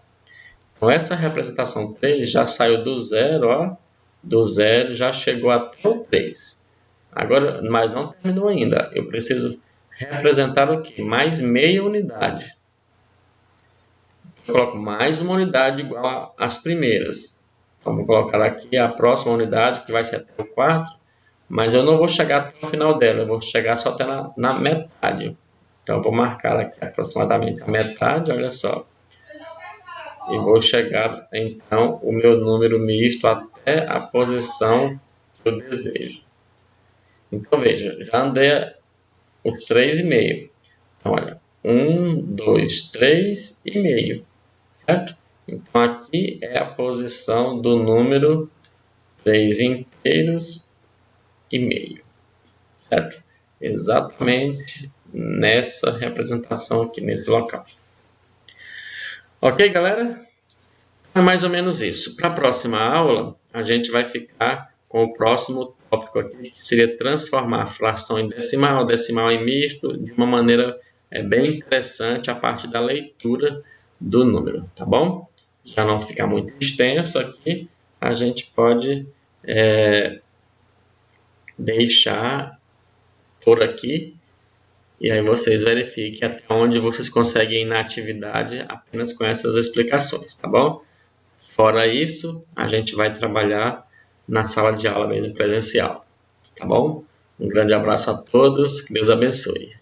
Então, essa representação 3 já saiu do 0, ó, do 0 já chegou até o 3. Agora, mas não terminou ainda. Eu preciso representar o quê? Mais meia unidade. Eu coloco mais uma unidade igual às primeiras. Então, vou colocar aqui a próxima unidade, que vai ser até o 4, mas eu não vou chegar até o final dela, eu vou chegar só até na metade. Então, eu vou marcar aqui aproximadamente a metade, olha só. E vou chegar, então, o meu número misto até a posição que eu desejo. Então, veja, já andei os 3,5. Então, olha, 1, 2, 3,5, certo? Então, aqui é a posição do número 3 inteiros e meio, certo? Exatamente nessa representação aqui, nesse local. Ok, galera? É mais ou menos isso. Para a próxima aula, a gente vai ficar com o próximo tópico aqui, que seria transformar fração em decimal, decimal em misto, de uma maneira bem interessante a partir da leitura do número, tá bom? Já não ficar muito extenso aqui, a gente pode deixar por aqui e aí vocês verifiquem até onde vocês conseguem ir na atividade apenas com essas explicações, tá bom? Fora isso, a gente vai trabalhar na sala de aula mesmo presencial, tá bom? Um grande abraço a todos, que Deus abençoe.